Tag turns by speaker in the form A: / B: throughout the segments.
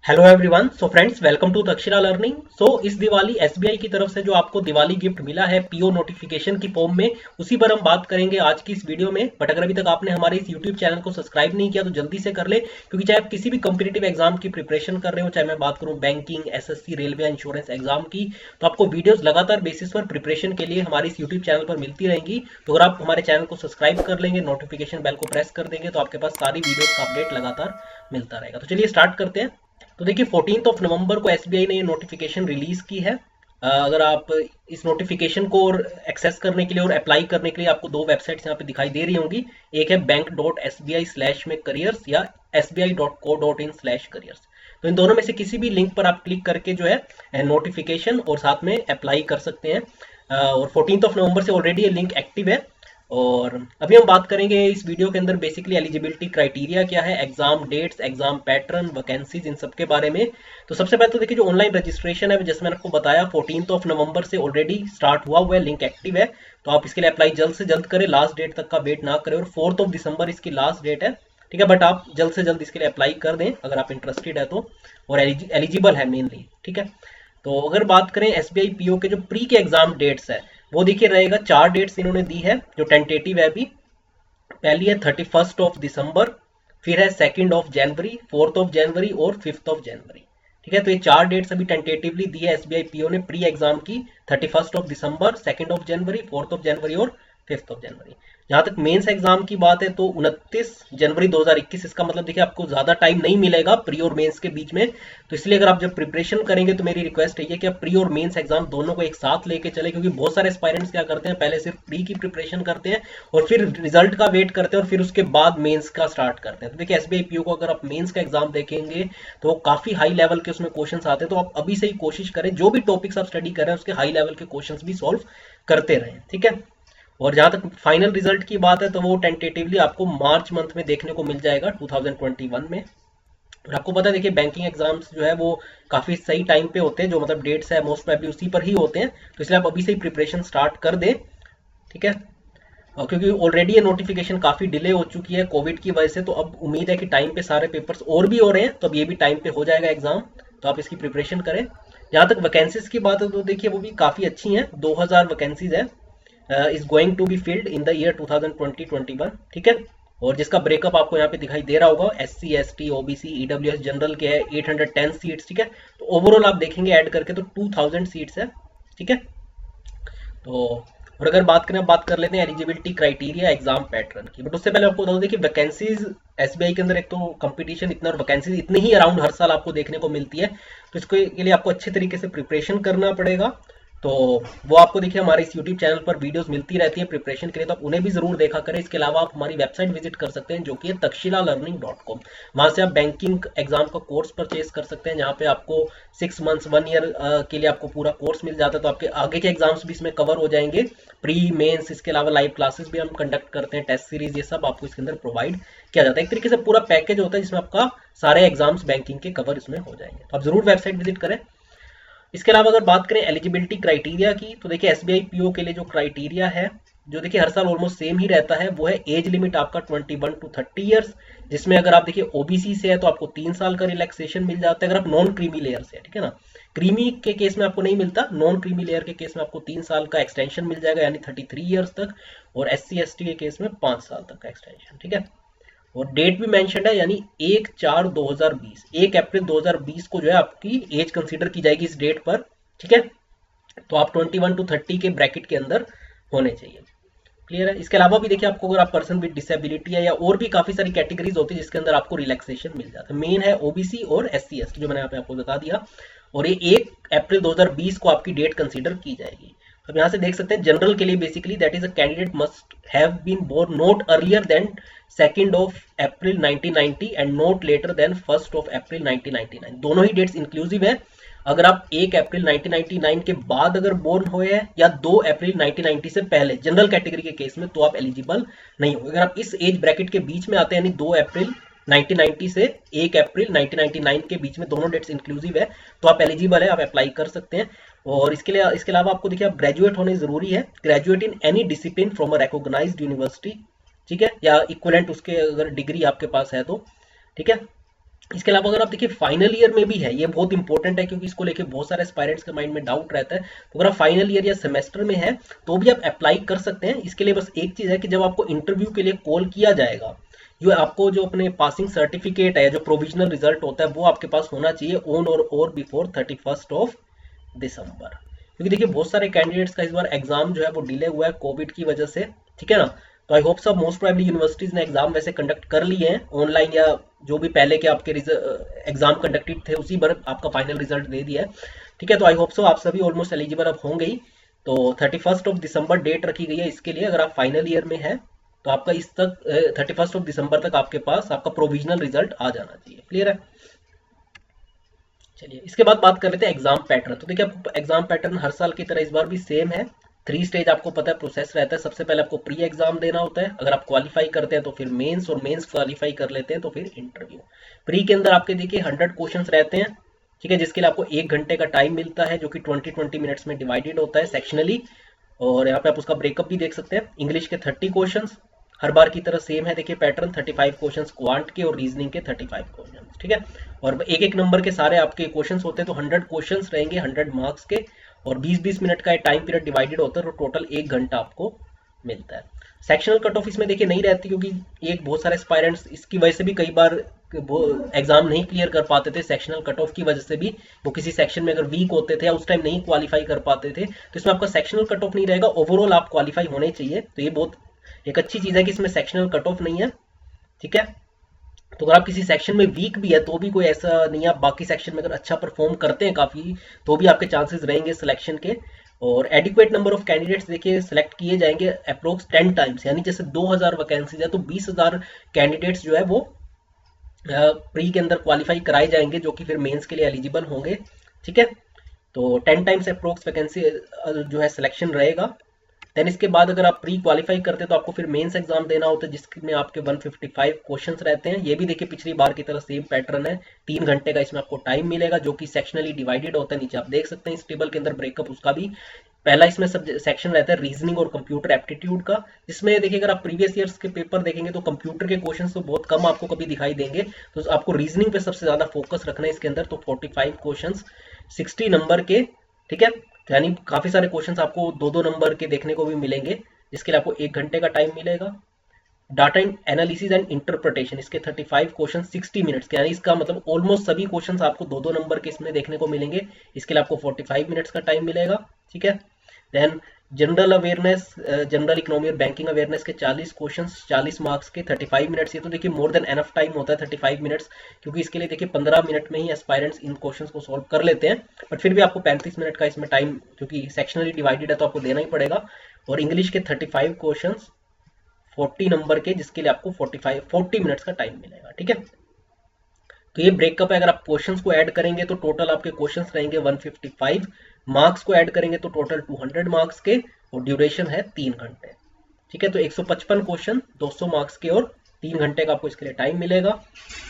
A: Hello everyone. So friends, welcome to Takshashila learning. So इस Diwali SBI की तरफ से जो आपको दिवाली गिफ्ट मिला है पीओ नोटिफिकेशन की फॉर्म में, उसी पर हम बात करेंगे आज की इस वीडियो में। बट अगर अभी तक आपने हमारे इस यूट्यूब चैनल को सब्सक्राइब नहीं किया तो जल्दी से कर ले, क्योंकि चाहे आप किसी भी कॉम्पिटिटिव एग्जाम की प्रिपरेशन कर रहे हो, चाहे मैं बात करूं banking, SSC, railway, insurance exam की, तो आपको वीडियोस लगातार बेसिस पर प्रिपरेशन के लिए हमारे इस यूट्यूब चैनल पर मिलती रहेंगी। तो अगर आप हमारे चैनल को सब्सक्राइब कर लेंगे, नोटिफिकेशन बेल को प्रेस कर देंगे, तो आपके पास सारी वीडियोस का अपडेट लगातार मिलता रहेगा। तो चलिए स्टार्ट करते हैं। तो देखिए 14 नवंबर को एसबीआई ने ये नोटिफिकेशन रिलीज की है। अगर आप इस नोटिफिकेशन को और एक्सेस करने के लिए और अप्लाई करने के लिए आपको दो वेबसाइट्स यहाँ पे दिखाई दे रही होंगी। एक है बैंक.sbi/ में करियर्स या sbi.co.in/careers। तो इन दोनों में से किसी भी लिंक पर आप क्लिक करके जो है नोटिफिकेशन और साथ में अप्लाई कर सकते हैं। और 14 नवंबर से ऑलरेडी ये लिंक एक्टिव है। और अभी हम बात करेंगे इस वीडियो के अंदर बेसिकली एलिजिबिलिटी क्राइटेरिया क्या है, exam dates, exam pattern, vacancies, इन सब के बारे में। तो सबसे पहले तो देखिए जो ऑनलाइन रजिस्ट्रेशन है, जैसे मैंने आपको बताया 14 नवंबर से ऑलरेडी स्टार्ट हुआ है, लिंक एक्टिव है। तो आप इसके लिए अप्लाई जल्द से जल्द करें, लास्ट डेट तक का वेट ना करें। और 4 दिसंबर इसकी लास्ट डेट है, ठीक है। बट आप जल्द से जल्द इसके लिए अप्लाई कर दें अगर आप इंटरेस्टेड है तो, और एलिजिबल है मेनली, ठीक है। तो अगर बात करें एसबीआई पीओ के जो प्री के एग्जाम डेट्स है, वो देखिए रहेगा, चार डेट्स इन्होंने दी है जो टेंटेटिव है अभी। पहली है 31 दिसंबर, फिर है 2 जनवरी, 4 जनवरी और 5 जनवरी, ठीक है। तो ये चार डेट्स अभी टेंटेटिवली दी है एसबीआई पीओ ने प्री एग्जाम की, 31 दिसंबर, 2 जनवरी, 4 जनवरी और 5 जनवरी। जहां तक मेंस एग्जाम की बात है तो 29 जनवरी 2021, इसका मतलब देखिए आपको ज्यादा टाइम नहीं मिलेगा प्री और मेंस के बीच में। तो इसलिए अगर आप जब प्रिपरेशन करेंगे तो मेरी रिक्वेस्ट है कि आप प्री और मेंस एग्जाम दोनों को एक साथ लेके चले, क्योंकि बहुत सारे एस्पायरेंट्स क्या करते हैं, पहले सिर्फ प्री की प्रिपरेशन करते हैं और फिर रिजल्ट का वेट करते हैं और फिर उसके बाद मेंस का स्टार्ट करते हैं। तो देखिए एसबीआई पीओ को अगर आप मेंस का एग्जाम देखेंगे तो वो काफी हाई लेवल के उसमें क्वेश्चन आते हैं। तो आप अभी से ही कोशिश करें, जो भी टॉपिक्स आप स्टडी कर रहे हैं उसके हाई लेवल के क्वेश्चन भी सॉल्व करते रहें, ठीक है। और जहां तक फाइनल रिजल्ट की बात है तो वो टेंटेटिवली आपको मार्च मंथ में देखने को मिल जाएगा 2021 में। और आपको पता है देखिए बैंकिंग एग्जाम्स जो है वो काफी सही टाइम पे होते हैं, जो मतलब डेट्स है मोस्ट प्रोबेबली उसी पर ही होते हैं। तो इसलिए आप अभी से ही प्रिपरेशन स्टार्ट कर दें, ठीक है। और क्योंकि ऑलरेडी ये नोटिफिकेशन काफी डिले हो चुकी है कोविड की वजह से, तो अब उम्मीद है कि टाइम पे सारे पेपर्स और भी हो रहे हैं, तो अब ये भी टाइम पे हो जाएगा एग्जाम। तो आप इसकी प्रिपरेशन करें। जहां तक वैकेंसीज की बात है तो देखिए वो भी काफी अच्छी हैं, 2000 वैकेंसीज है is going to be filled in the year 2020-21, ठीक है। और जिसका ब्रेकअप आपको यहाँ पे दिखाई दे रहा होगा, SC, ST, OBC, EWS, general के है 810 सीट्स, ठीक है। तो ओवरऑल आप देखेंगे ऐड करके तो 2000 सीट्स है, ठीक है। तो और अगर बात कर लेते हैं एलिजिबिलिटी क्राइटेरिया, एग्जाम पैटर्न की। बट उससे पहले आपको बता दो, देखिए वैकेंसीज एसबीआई के अंदर एक तो कंपटीशन इतना और वैकेंसीज इतनी ही अराउंड हर साल आपको देखने को मिलती है, तो इसके लिए आपको अच्छे तरीके से प्रिपरेशन करना पड़ेगा। तो वो आपको देखिए हमारे इस यूट्यूब चैनल पर वीडियोस मिलती रहती है प्रिपरेशन के लिए, तो आप उन्हें भी जरूर देखा करें। इसके अलावा आप हमारी वेबसाइट विजिट कर सकते हैं जो कि है takshilalearning.com। वहां से आप बैंकिंग एग्जाम का कोर्स परचेज कर सकते हैं, जहाँ पे आपको 6 मंथ्स 1 ईयर के लिए आपको पूरा कोर्स मिल जाता है। तो आपके आगे के एग्जाम्स भी इसमें कवर हो जाएंगे, प्री मेंस, इसके अलावा लाइव क्लासेस भी हम कंडक्ट करते हैं, टेस्ट सीरीज, ये सब आपको इसके अंदर प्रोवाइड किया जाता है। एक तरीके से पूरा पैकेज होता है जिसमें आपका सारे एग्जाम्स बैंकिंग के कवर इसमें हो जाएंगे। तो आप जरूर वेबसाइट विजिट करें। इसके अलावा अगर बात करें एलिजिबिलिटी क्राइटेरिया की, तो देखिए एसबीआई पीओ के लिए जो क्राइटेरिया है, जो देखिए हर साल ऑलमोस्ट सेम ही रहता है, वो है एज लिमिट आपका 21 to 30 ईयर्स, जिसमें अगर आप देखिए ओबीसी से है तो आपको 3 साल का रिलैक्सेशन मिल जाता है अगर आप नॉन क्रीमी लेयर से है, ठीक है ना। क्रीमी के केस में आपको नहीं मिलता, नॉन क्रीमी लेयर के केस में आपको 3 साल का एक्सटेंशन मिल जाएगा, यानी 33 ईयर्स तक। और एससी एसटी के केस में 5 साल तक का एक्सटेंशन, ठीक है। और डेट भी मेंशन्ड है, यानी 1/4/2020, 1 अप्रैल 2020 को जो है आपकी एज कंसीडर की जाएगी इस डेट पर, ठीक है। तो आप 21 to 30 के ब्रैकेट के अंदर होने चाहिए, क्लियर है। इसके अलावा भी देखिए आपको अगर आप पर्सन विद डिसेबिलिटी है या और भी काफी सारी कैटेगरीज होती है जिसके अंदर आपको रिलैक्सेशन मिल जाता है। मेन है ओबीसी और एससी एसटी, जो मैंने यहाँ पे आपको बता दिया। और ये 1 अप्रैल 2020 को आपकी डेट कंसीडर की जाएगी। अब यहाँ से देख सकते हैं जनरल के लिए basically that is a candidate must have been born not earlier than 2 April 1990 and not later than 1 April 1999। दोनों ही डेट्स इंक्लूसिव है। अगर आप 1 अप्रैल 1999 के बाद अगर बोर्न हुए हैं या 2 अप्रैल 1990 से पहले जनरल कैटेगरी के केस में, तो आप एलिजिबल नहीं हो। अगर आप इस एज ब्रैकेट के बीच में आते हैं, यानी 2 अप्रैल 1990 से 1 अप्रैल 1999 के बीच में, दोनों डेट्स इंक्लूसिव है, तो आप एलिजिबल है, आप अप्लाई कर सकते हैं। और इसके अलावा आपको देखिए आप ग्रेजुएट होने जरूरी है, graduate in any discipline from a recognised university, ठीक है, या इक्विवेलेंट उसके अगर डिग्री आपके पास है तो, ठीक है। इसके अलावा अगर आप देखिए फाइनल ईयर में भी है, ये बहुत इंपॉर्टेंट है क्योंकि इसको लेके बहुत सारे एस्पायरेंट्स के माइंड में डाउट रहता है। तो अगर आप फाइनल ईयर या सेमेस्टर में है तो भी आप अप्लाई कर सकते हैं। इसके लिए बस एक चीज है कि जब आपको इंटरव्यू के लिए कॉल किया जाएगा, जो आपको जो अपने पासिंग सर्टिफिकेट है, जो प्रोविजनल रिजल्ट होता है, वो आपके पास होना चाहिए ऑन और बिफोर 31 दिसंबर। क्योंकि देखिए बहुत सारे कैंडिडेट्स का इस बार एग्जाम जो है वो डिले हुआ है कोविड की वजह से, ठीक है ना। तो आई होप सब मोस्ट प्रोबेबली यूनिवर्सिटीज ने एग्जाम वैसे कंडक्ट कर लिए हैं ऑनलाइन, या जो भी पहले के आपके एग्जाम कंडक्टेड थे उसी पर आपका फाइनल रिजल्ट दे दिया है, ठीक है। तो आई होप सो आप सभी ऑलमोस्ट एलिजिबल अब होंगे ही। तो 31 दिसंबर डेट रखी गई है इसके लिए। अगर आप फाइनल ईयर में है तो आपका इस तक 31 दिसंबर तक आपके पास आपका प्रोविजनल रिजल्ट आ जाना चाहिए। क्लियर है। चलिए इसके बाद बात कर लेते हैं एग्जाम पैटर्न। तो देखिए आपको एग्जाम पैटर्न हर साल की तरह इस बार भी सेम है। 3 स्टेज आपको पता है प्रोसेस रहता है। सबसे पहले आपको प्री एग्जाम देना होता है, अगर आप क्वालिफाई करते हैं तो फिर मेंस, और मेंस क्वालिफाई कर लेते हैं तो फिर इंटरव्यू। प्री के अंदर आपके देखिए 100 क्वेश्चंस रहते हैं, ठीक है, जिसके लिए आपको 1 घंटे का टाइम मिलता है, जो कि 20-20 मिनट्स में डिवाइडेड होता है सेक्शनली। और यहाँ पे आप उसका ब्रेकअप भी देख सकते हैं। इंग्लिश के 30 क्वेश्चंस, हर बार की तरह सेम है देखिए पैटर्न, 35 क्वेश्चंस क्वांट के और रीजनिंग के 35 क्वेश्चंस, ठीक है। और एक एक नंबर के सारे आपके क्वेश्चंस होते हैं, तो 100 क्वेश्चंस रहेंगे 100 मार्क्स के, और 20-20 मिनट का टाइम पीरियड डिवाइडेड होता है, तो टोटल 1 घंटा आपको मिलता है। सेक्शनल कट ऑफ इसमें देखिए नहीं रहती, क्योंकि एक बहुत सारे एस्पायरेंट्स इसकी वजह से भी कई बार वो एग्जाम नहीं क्लियर कर पाते थे, सेक्शनल कट ऑफ की वजह से भी। वो किसी सेक्शन में अगर वीक होते थे या उस टाइम नहीं क्वालिफाई कर पाते थे, तो इसमें आपका सेक्शनल कट ऑफ नहीं रहेगा, ओवरऑल आप क्वालिफाई होने चाहिए। तो ये बहुत एक अच्छी चीज है कि इसमें सेक्शनल कट ऑफ नहीं है, ठीक है। तो अगर आप किसी सेक्शन में वीक भी है तो भी कोई ऐसा नहीं है, आप बाकी सेक्शन में अगर अच्छा परफॉर्म करते हैं काफी, तो भी आपके चांसेस रहेंगे सिलेक्शन के। और एडिक्वेट नंबर ऑफ कैंडिडेट्स देखिए सिलेक्ट किए जाएंगे अप्रोक्स 10 टाइम्स, यानी जैसे 2000 वैकेंसीज है तो 20,000 कैंडिडेट्स जो है वो प्री के अंदर क्वालिफाई कराए जाएंगे, जो कि फिर मेंस के लिए एलिजिबल होंगे, ठीक है। तो 10 टाइम्स अप्रोक्स वैकेंसी जो है सिलेक्शन रहेगा। देन इसके बाद अगर आप प्री क्वालिफाई करते हैं तो आपको फिर मेंस एग्जाम देना होता है, जिसमें आपके 155 क्वेश्चंस रहते हैं। ये भी देखिए पिछली बार की तरह सेम पैटर्न है, 3 घंटे का इसमें आपको टाइम मिलेगा, जो कि सेक्शनली डिवाइडेड होता है। नीचे आप देख सकते हैं इस टेबल के अंदर ब्रेकअप उसका भी। पहला इसमें सब सेक्शन रहता है रीजनिंग और कंप्यूटर एप्टीट्यूड का, जिसमें देखिए अगर आप प्रीवियस ईयर्स के पेपर देखेंगे तो कंप्यूटर के क्वेश्चंस तो बहुत कम आपको कभी दिखाई देंगे, तो आपको रीजनिंग पे सबसे ज्यादा फोकस रखना है इसके अंदर। तो 45 क्वेश्चंस 60 नंबर के, ठीक है, यानी काफी सारे क्वेश्चंस आपको 2-2 नंबर के देखने को भी मिलेंगे, जिसके लिए आपको 1 घंटे का टाइम मिलेगा। डाटा एनालिसिस एंड इंटरप्रिटेशन, इसके 35 क्वेश्चन 60 मिनट्स के, यानी इसका मतलब ऑलमोस्ट सभी क्वेश्चंस आपको 2-2 नंबर के इसमें देखने को मिलेंगे, इसके लिए आपको 45 मिनट्स का टाइम मिलेगा, ठीक है। Then general awareness, general economy और बैंकिंग अवेयरनेस के 40 क्वेश्चंस 40 मार्क्स के 35 मिनट्स। ये तो देखिए मोर देन एनफ टाइम होता है 35 मिनट्स, क्योंकि इसके लिए देखिए 15 मिनट में ही एस्पायरेंट्स इन क्वेश्चंस को सॉल्व कर लेते हैं, बट फिर भी आपको 35 मिनट का इसमें टाइम, क्योंकि सेक्शनली डिवाइडेड है तो आपको देना ही पड़ेगा। और इंग्लिश के 35 क्वेश्चन 40 नंबर के, जिसके लिए आपको 40 मिनट्स का टाइम मिलेगा, ठीक है। तो ये ब्रेकअप है। अगर आप क्वेश्चंस को ऐड करेंगे तो टोटल आपके क्वेश्चंस रहेंगे 155, मार्क्स को ऐड करेंगे तो टोटल 200 मार्क्स के, और ड्यूरेशन है 3 घंटे, ठीक है। तो 155 क्वेश्चन 200 मार्क्स के और 3 घंटे का आपको इसके लिए टाइम मिलेगा।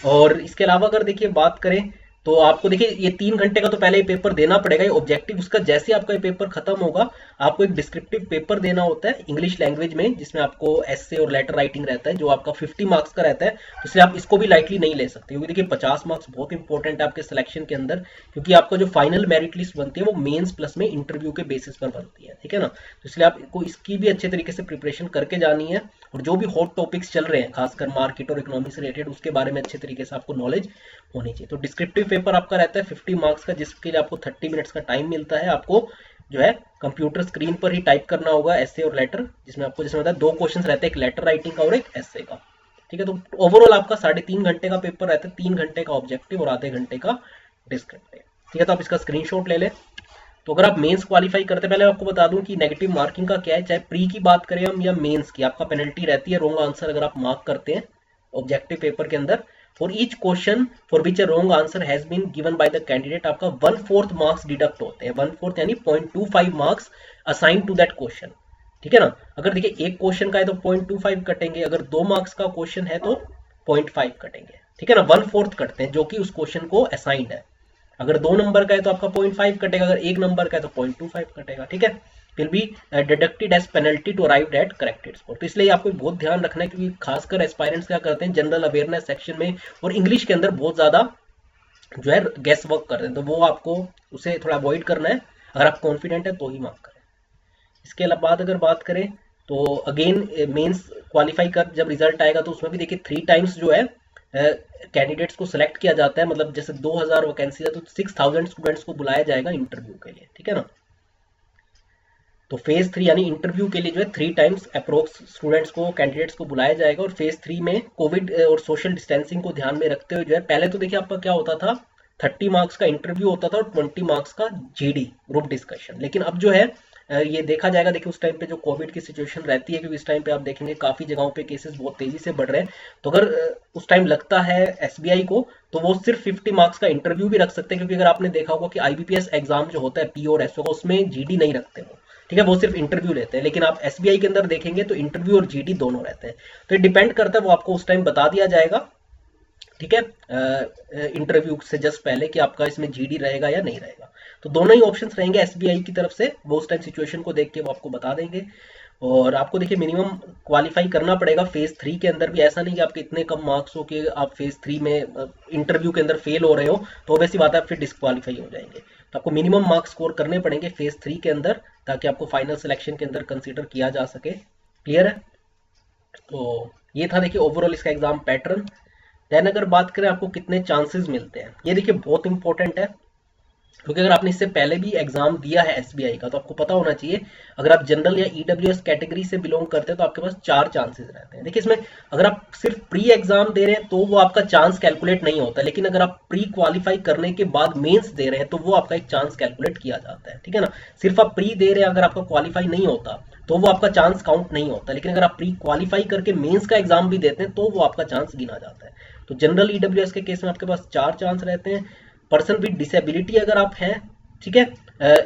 A: और इसके अलावा अगर देखिए बात करें तो आपको देखिए ये 3 घंटे का तो पहले ही पेपर देना पड़ेगा, ये ऑब्जेक्टिव उसका जैसे आपका ये पेपर खत्म होगा आपको एक डिस्क्रिप्टिव पेपर देना होता है इंग्लिश लैंग्वेज में, जिसमें आपको एस्से और लेटर राइटिंग रहता है, जो आपका 50 मार्क्स का रहता है। तो इसलिए आप इसको भी लाइटली नहीं ले सकते, क्योंकि देखिए 50 मार्क्स बहुत इंपॉर्टेंट है आपके सिलेक्शन के अंदर, क्योंकि आपका जो फाइनल मेरिट लिस्ट बनती है वो मेंस प्लस में इंटरव्यू के बेसिस पर बनती है, ठीक है ना। तो इसलिए आपको इसकी भी अच्छे तरीके से प्रिपरेशन करके जानी है, और जो भी हॉट टॉपिक्स चल रहे हैं खासकर मार्केट और इकोनॉमी से रिलेटेड, उसके बारे में अच्छे तरीके से आपको नॉलेज होनी चाहिए। तो डिस्क्रिप्टिव पेपर आपका रहता है 50 मार्क्स का, जिसके लिए आपको 30 मिनट्स का टाइम मिलता है। आपको जो है कंप्यूटर स्क्रीन पर ही टाइप करना होगा एस्से और लेटर, जिसमें आपको जैसे बताया 2 क्वेश्चन रहते हैं, एक लेटर राइटिंग का और एक एस्से का, ठीक है। तो ओवरऑल आपका 3.5 घंटे का पेपर रहता है, 3 घंटे का ऑब्जेक्टिव और आधे घंटे का डिस्क्रिप्टिव, ठीक है। तो आप इसका स्क्रीनशॉट ले लें। तो अगर आप मेंस क्वालिफाई करते, पहले आपको बता दूं कि नेगेटिव मार्किंग का क्या है, चाहे प्री की बात करें हम या मेंस की, आपका पेनल्टी रहती है रॉन्ग आंसर अगर आप मार्क करते हैं ऑब्जेक्टिव पेपर के अंदर। For each question for which a wrong answer has been given by the candidate, आपका 1/4 मार्क्स डिडक्ट होते हैं, 1/4 यानी 0.25 marks assign to that question, ठीक है ना। अगर देखिए एक क्वेश्चन का है तो 0.25 कटेंगे, अगर 2 मार्क्स का क्वेश्चन है तो 0.5 कटेंगे, ठीक है ना। 1/4 कटते हैं जो कि उस क्वेश्चन को असाइंड है। अगर 2 नंबर का है तो आपका 0.5 कटेगा, अगर 1 नंबर का है तो 0.25 कटेगा, ठीक है। Will be deducted as penalty to arrive at corrected score. तो इसलिए आपको बहुत ध्यान रखना है, क्योंकि खासकर एस्पायरेंट्स क्या करते हैं जनरल अवेयरनेस सेक्शन में और इंग्लिश के अंदर बहुत ज़्यादा जो है गैस वर्क कर रहे हैं, तो वो आपको उसे थोड़ा अवॉइड करना है। अगर आप कॉन्फिडेंट है तो ही मार्क करें। इसके बाद अगर बात करें तो अगेन मेंस क्वालिफाई कर जब रिजल्ट आएगा तो उसमें भी देखिए 3 टाइम्स जो है कैंडिडेट्स को सिलेक्ट किया जाता है। मतलब जैसे 2000 वैकेंसी है तो 6000 स्टूडेंट्स को बुलाया जाएगा इंटरव्यू के लिए, ठीक है ना। तो फेज 3 यानी इंटरव्यू के लिए जो है 3 टाइम्स अप्रोक्स स्टूडेंट्स को कैंडिडेट्स को बुलाया जाएगा। और फेज 3 में कोविड और सोशल डिस्टेंसिंग को ध्यान में रखते हुए जो है, पहले तो देखिए आपका क्या होता था, 30 मार्क्स का इंटरव्यू होता था और 20 मार्क्स का जीडी ग्रुप डिस्कशन। लेकिन अब जो है ये देखा जाएगा, देखिए उस टाइम पे जो कोविड की सिचुएशन रहती है, क्योंकि इस टाइम पे आप देखेंगे काफी जगहों पे केसेस बहुत तेजी से बढ़ रहे हैं, तो अगर उस टाइम लगता है एसबीआई को तो वो सिर्फ 50 मार्क्स का इंटरव्यू भी रख सकते हैं। क्योंकि अगर आपने देखा होगा कि आईबीपीएस एग्जाम जो होता है पी और एसओ का, उसमें जीडी नहीं रखते वो, ठीक है, वो सिर्फ इंटरव्यू लेते हैं। लेकिन आप एसबीआई के अंदर देखेंगे तो इंटरव्यू और जीडी दोनों रहते हैं। तो ये डिपेंड करता है, वो आपको उस टाइम बता दिया जाएगा, ठीक है, इंटरव्यू से जस्ट पहले कि आपका इसमें जीडी रहेगा या नहीं रहेगा। तो दोनों ही ऑप्शंस रहेंगे एसबीआई की तरफ से, वो उस टाइम सिचुएशन को देख के वो आपको बता देंगे। और आपको देखिए मिनिमम क्वालिफाई करना पड़ेगा फेज 3 के अंदर भी। ऐसा नहीं कि आपके इतने कम मार्क्स हो कि आप फेज 3 में इंटरव्यू के अंदर फेल हो रहे हो तो वैसी बात है आप फिर डिस्क्वालीफाई हो जाएंगे। तो आपको मिनिमम मार्क्स स्कोर करने पड़ेंगे फेज 3 के अंदर, ताकि आपको फाइनल सिलेक्शन के अंदर कंसिडर किया जा सके। क्लियर है? तो ये था देखिए ओवरऑल इसका एग्जाम पैटर्न। देन अगर बात करें आपको कितने चांसेस मिलते हैं, ये देखिए बहुत इंपॉर्टेंट है, क्योंकि अगर आपने इससे पहले भी एग्जाम दिया है एसबीआई का तो आपको पता होना चाहिए। अगर आप जनरल या ईडब्ल्यूएस कैटेगरी से बिलोंग करते हैं तो आपके पास 4 चांसेस रहते हैं। देखिए इसमें अगर आप सिर्फ प्री एग्जाम दे रहे हैं तो वो आपका चांस कैलकुलेट नहीं होता, लेकिन अगर आप प्री क्वालिफाई करने के बाद मेंस दे रहे हैं तो वो आपका एक चांस कैलकुलेट किया जाता है, ठीक है ना। सिर्फ आप प्री दे रहे हैं, अगर आपका क्वालिफाई नहीं होता तो वो आपका चांस काउंट नहीं होता, लेकिन अगर आप प्री क्वालिफाई करके मेंस का एग्जाम भी देते हैं तो वो आपका चांस गिना जाता है। तो जनरल ईडब्ल्यूएस के केस में आपके पास 4 चांस रहते हैं। पर्सन विद डिसेबिलिटी अगर आप हैं, ठीक है,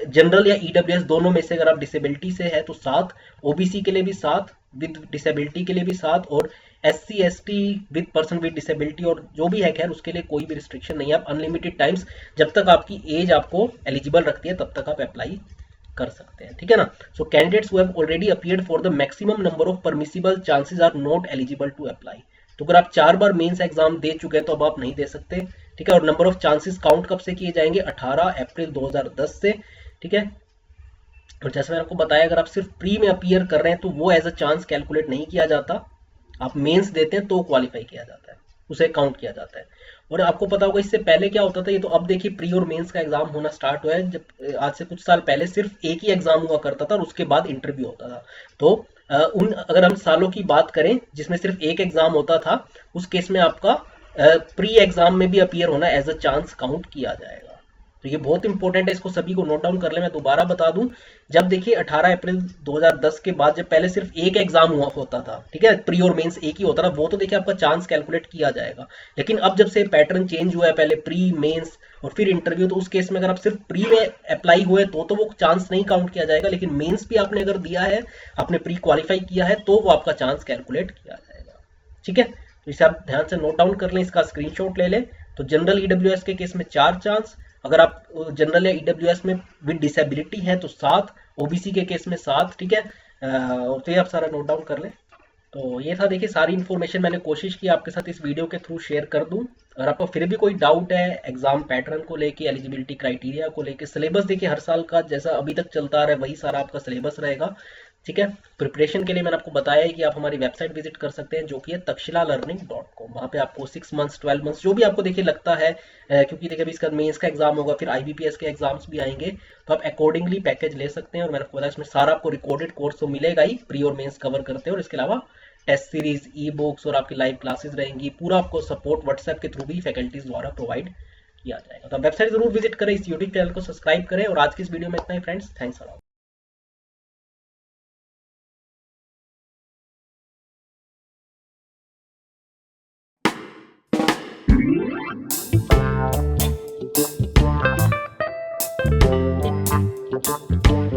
A: जनरल या ईडब्ल्यूएस दोनों में से अगर आप डिसेबिलिटी से है तो 7, ओबीसी के लिए भी 7, विद डिसेबिलिटी के लिए भी 7, और SC ST with person with disability और जो भी है खैर उसके लिए कोई भी रिस्ट्रिक्शन नहीं है। आप अनलिमिटेड टाइम्स जब तक आपकी एज आपको एलिजिबल रखती है तब तक आप अप्लाई कर सकते हैं, ठीक है ना। So candidates who have already appeared for the maximum number of permissible chances are not eligible to apply. तो अगर आप 4 बार मेंस एग्जाम दे चुके हैं तो अब आप नहीं दे सकते, ठीक है। और नंबर ऑफ चांसेस काउंट कब से किए जाएंगे? 18 अप्रैल 2010 से, ठीक है। और जैसे मैंने आपको बताया अगर आप सिर्फ प्री में अपीयर कर रहे हैं तो वो एज अ चांस कैलकुलेट नहीं किया जाता, आप मेंस देते हैं तो क्वालिफाई किया जाता है, उसे काउंट किया जाता है। और आपको पता होगा इससे पहले क्या होता था, ये तो अब देखिए प्री और मेंस का एग्जाम होना स्टार्ट हुआ है। जब आज से कुछ साल पहले सिर्फ एक ही एग्जाम हुआ करता था और उसके बाद इंटरव्यू होता था। तो अगर हम सालों की बात करें जिसमें सिर्फ एक एग्जाम होता था, उस केस में आपका प्री एग्जाम में भी अपीयर होना एज अ चांस काउंट किया जाएगा। तो ये बहुत इंपॉर्टेंट है, इसको सभी को नोट डाउन कर ले। मैं दोबारा बता दूं, जब देखिए 18 अप्रैल 2010 के बाद जब पहले सिर्फ एक एग्जाम हुआ होता था, ठीक है, प्री और मेंस एक ही होता था, वो तो देखिए आपका चांस कैलकुलेट किया जाएगा। लेकिन अब जब से पैटर्न चेंज हुआ है, पहले प्री मेंस और फिर इंटरव्यू, तो उस केस में अगर आप सिर्फ प्री में अप्लाई हुए तो वो चांस नहीं काउंट किया जाएगा। लेकिन मेंस भी आपने अगर दिया है, आपने प्री क्वालिफाई किया है, तो वो आपका चांस कैलकुलेट किया जाएगा, ठीक है। तो इसे आप ध्यान से नोट डाउन कर लें, इसका स्क्रीनशॉट ले लें। तो जनरल ईडब्ल्यूएस के केस में 4 चांस, अगर आप जनरल या ईडब्ल्यूएस में विद डिसेबिलिटी है तो 7, ओबीसी के केस में 7, ठीक है। तो ये आप सारा नोट डाउन कर लें। तो ये था देखिए सारी इन्फॉर्मेशन मैंने कोशिश की आपके साथ इस वीडियो के थ्रू शेयर कर दूं। अगर आपको फिर भी कोई डाउट है एग्जाम पैटर्न को लेके, एलिजिबिलिटी क्राइटेरिया को लेके, सिलेबस देखिए हर साल का जैसा अभी तक चलता आ रहा है वही सारा आपका सिलेबस रहेगा, ठीक है। प्रिपरेशन के लिए मैंने आपको बताया है कि आप हमारी वेबसाइट विजिट कर सकते हैं जो कि है takshilalearning.com। वहाँ पे आपको 6 मंथ्स 12 मंथ्स जो भी आपको देखिए लगता है, क्योंकि देखिए अभी इसका मेंस का एग्जाम होगा, फिर आईबीपीएस के एग्जाम्स भी आएंगे, तो आप अकॉर्डिंगली पैकेज ले सकते हैं। और मैंने आपको बताया इसमें सारा आपको रिकॉर्डेड कोर्स तो मिलेगा ही, प्री और मेंस कवर करते हैं, और इसके अलावा टेस्ट सीरीज, ई बुक्स और आपकी लाइव क्लासेस रहेंगी। पूरा आपको सपोर्ट व्हाट्सएप के थ्रू भी फैकल्टीज द्वारा प्रोवाइड किया जाएगा। तो आप वेबसाइट जरूर विजिट करें, इस यूट्यूब चैनल को सब्सक्राइब करें। और आज की इस वीडियो में इतना ही friends, thanks a lot. Thank you.